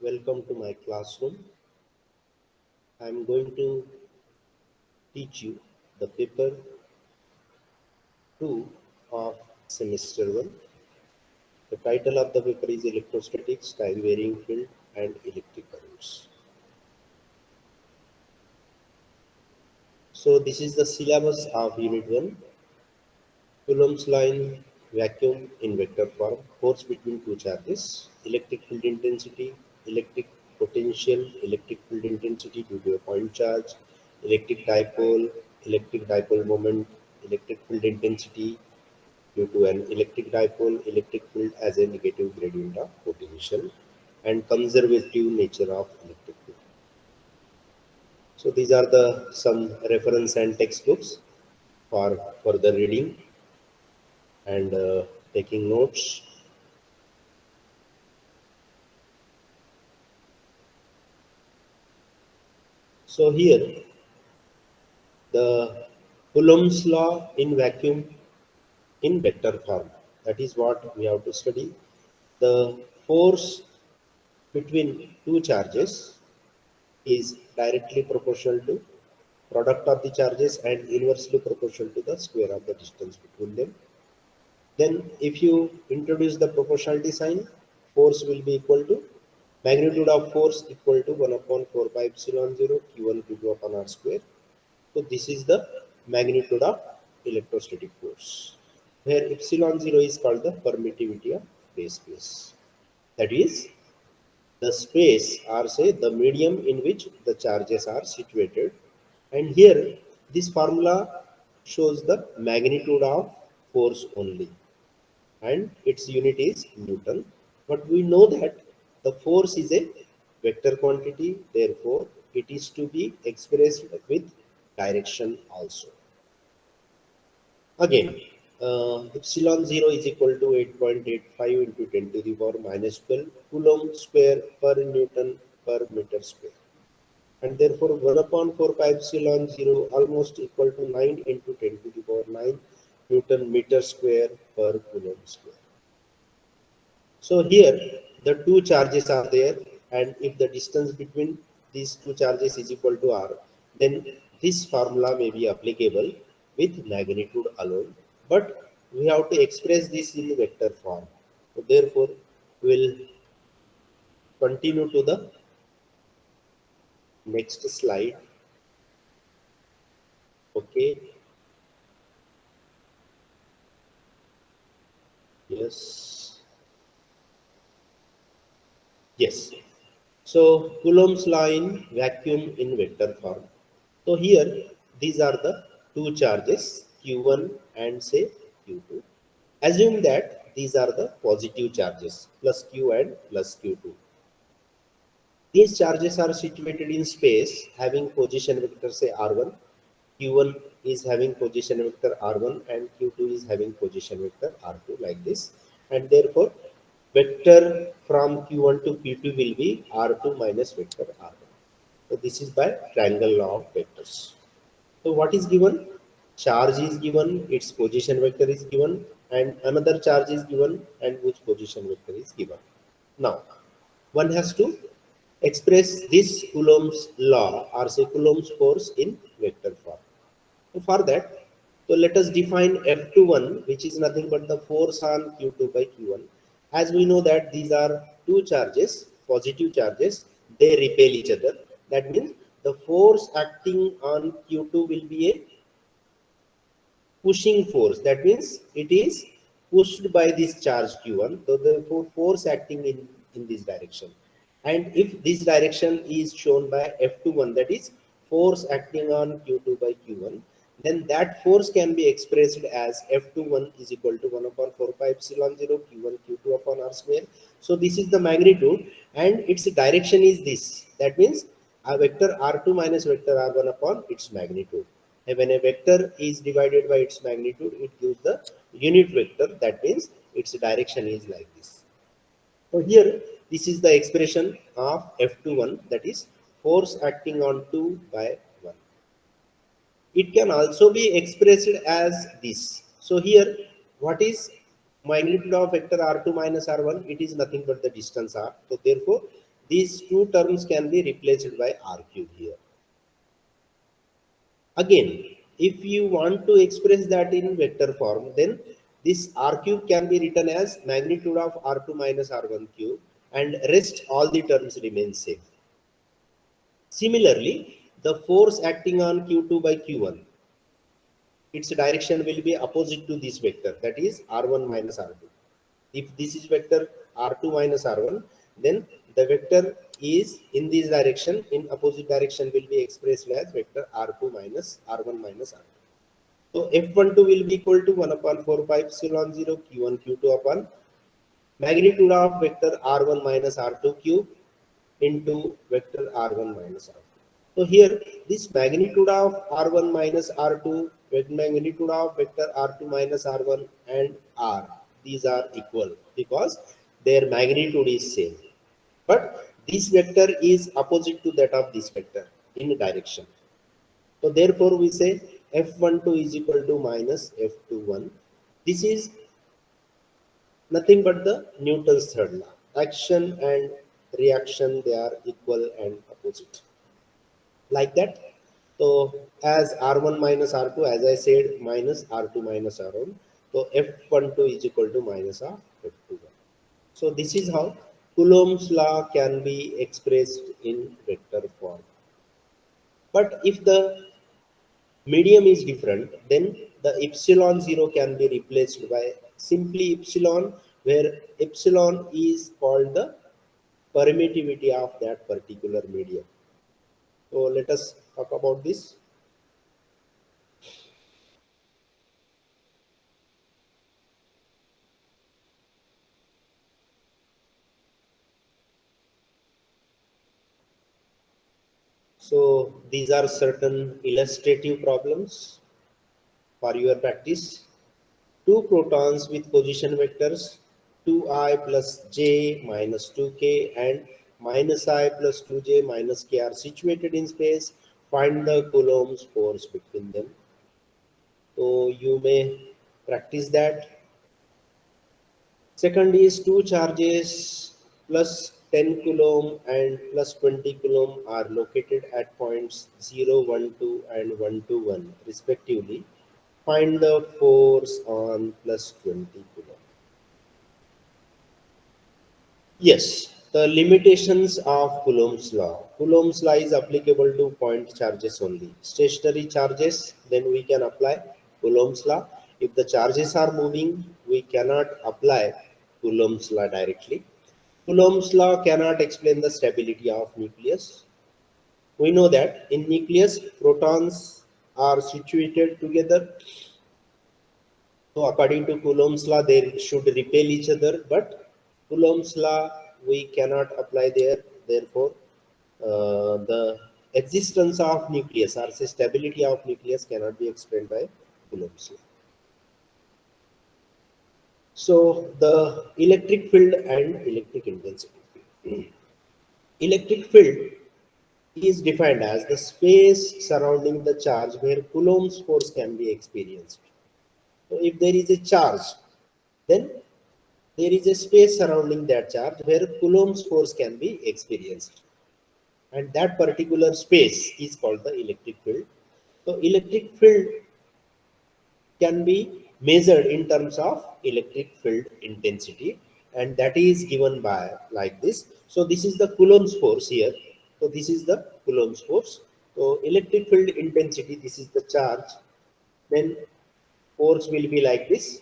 Welcome to my classroom. I am going to teach you the paper 2 of semester 1. The title of the paper is Electrostatics, Time Varying Field and Electric Currents. So this is the syllabus of Unit 1. Coulomb's line, vacuum in vector form, force between two charges, electric field intensity, electric potential, electric field intensity due to a point charge, electric dipole moment, electric field intensity due to an electric dipole, electric field as a negative gradient of potential, and conservative nature of electric field. So these are the some reference and textbooks for further reading and taking notes. So here the Coulomb's law in vacuum in vector form. That is what we have to study. The force between two charges is directly proportional to product of the charges and inversely proportional to the square of the distance between them. Then if you introduce the proportionality sign, force will be equal to magnitude of force equal to 1 upon 4 pi epsilon 0 q1 q2 upon r square. So this is the magnitude of electrostatic force, where epsilon 0 is called the permittivity of phase space. That is the space or say the medium in which the charges are situated. And here this formula shows the magnitude of force only, and its unit is Newton. But we know that the force is a vector quantity, therefore it is to be expressed with direction also. Again, epsilon 0 is equal to 8.85 into 10 to the power minus 12 Coulomb square per Newton per meter square. And therefore 1 upon 4 pi epsilon 0 almost equal to 9 into 10 to the power 9 Newton meter square per Coulomb square. So here the two charges are there, and if the distance between these two charges is equal to r, then this formula may be applicable with magnitude alone, but we have to express this in vector form. So therefore we will continue to the next slide. Okay. Yes. Yes. So Coulomb's law in vacuum in vector form. So here these are the two charges Q1 and say Q2. Assume that these are the positive charges plus Q and plus Q2. These charges are situated in space having position vector say R1. Q1 is having position vector R1 and Q2 is having position vector R2 like this. And therefore vector from Q1 to Q2 will be R2 minus vector R1. So this is by triangle law of vectors. So what is given? Charge is given, its position vector is given, and another charge is given and whose position vector is given. Now, one has to express this Coulomb's law or say Coulomb's force in vector form. So for that, so let us define F21, which is nothing but the force on Q2 by Q1. As we know that these are two charges, positive charges, they repel each other. That means the force acting on Q2 will be a pushing force. That means it is pushed by this charge Q1. So the force acting in this direction. And if this direction is shown by F21, that is force acting on Q2 by Q1, then that force can be expressed as F21 is equal to 1 upon 4 pi epsilon 0 Q1 Q2 upon R square. So this is the magnitude and its direction is this. That means a vector R2 minus vector R1 upon its magnitude. And when a vector is divided by its magnitude, it gives the unit vector. That means its direction is like this. So here, this is the expression of F21, that is force acting on 2 by 1. It can also be expressed as this. So here, what is magnitude of vector R2 minus R1? It is nothing but the distance R. So therefore, These two terms can be replaced by r cube here. Again, if you want to express that in vector form, then this r cube can be written as magnitude of r2 minus r1 cube, and rest all the terms remain same. Similarly, the force acting on q2 by q1, its direction will be opposite to this vector, that is r1 minus r2. If this is vector r2 minus r1, then the vector is in this direction, in opposite direction will be expressed as vector r2 minus r1 minus r2. So F12 will be equal to 1 upon 4 pi epsilon 0 Q1 Q2 upon magnitude of vector R1 minus R2 cube into vector R1 minus R2. So here this magnitude of R1 minus R2, magnitude of vector R2 minus R1 and R, these are equal because their magnitude is same. But this vector is opposite to that of this vector in direction. So therefore we say F12 is equal to minus F21. This is nothing but the Newton's third law. Action and reaction, they are equal and opposite. Like that. So as R1 minus R2, as I said, minus R2 minus R1. So F12 is equal to minus of F21. So this is how Coulomb's law can be expressed in vector form. But if the medium is different, then the epsilon 0 can be replaced by simply epsilon, where epsilon is called the permittivity of that particular medium. So let us talk about this. So these are certain illustrative problems for your practice. Two protons with position vectors 2i plus j minus 2k and minus I plus 2j minus k are situated in space. Find the Coulomb's force between them. So you may practice that. Second is two charges plus 10 Coulomb and plus 20 Coulomb are located at points 0, 1, 2 and 1, 2, 1 respectively. Find the force on plus 20 Coulomb. Yes, the limitations of Coulomb's law. Coulomb's law is applicable to point charges only. Stationary charges, then we can apply Coulomb's law. If the charges are moving, we cannot apply Coulomb's law directly. Coulomb's law cannot explain the stability of nucleus. We know that in nucleus, protons are situated together. So according to Coulomb's law, they should repel each other, but Coulomb's law we cannot apply there. Therefore, the existence of nucleus or say stability of nucleus cannot be explained by Coulomb's law. So the electric field and electric intensity. Electric field is defined as the space surrounding the charge where Coulomb's force can be experienced. So if there is a charge, then there is a space surrounding that charge where Coulomb's force can be experienced. And that particular space is called the electric field. So electric field can be measured in terms of electric field intensity, and that is given by like this. So this is the Coulomb's force here. So this is the Coulomb's force. So electric field intensity, this is the charge, then force will be like this.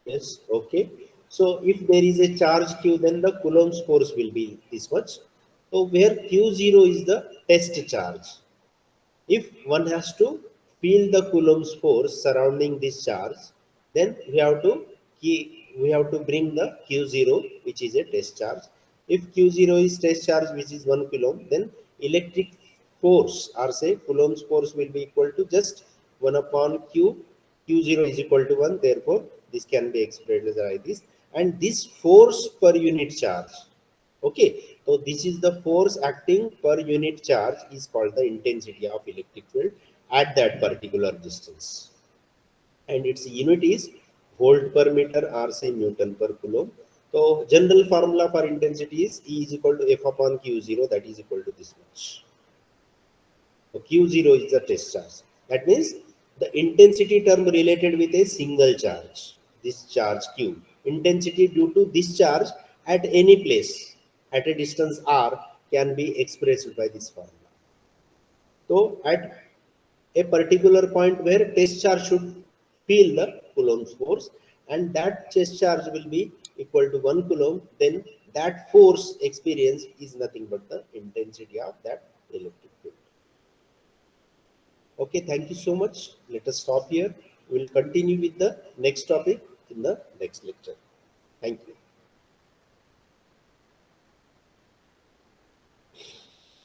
Yes, okay. So if there is a charge Q, then the Coulomb's force will be this much. So where Q0 is the test charge. If one has to feel the Coulomb's force surrounding this charge, then we have to bring the Q0, which is a test charge. If Q0 is test charge, which is 1 Coulomb, then electric force or say Coulomb's force will be equal to just 1 upon Q. Q0 is equal to 1. Therefore, this can be expressed like this. And this force per unit charge. Okay, so this is the force acting per unit charge is called the intensity of electric field at that particular distance. And its unit is volt per meter or say Newton per Coulomb. So general formula for intensity is E is equal to F upon Q0, that is equal to this much. So Q0 is the test charge. That means the intensity term related with a single charge, this charge Q. Intensity due to this charge at any place at a distance r can be expressed by this formula. So at a particular point where test charge should feel the Coulomb's force, and that test charge will be equal to 1 Coulomb, then that force experience is nothing but the intensity of that electric field. Okay, thank you so much. Let us stop here. We will continue with the next topic in the next lecture. Thank you.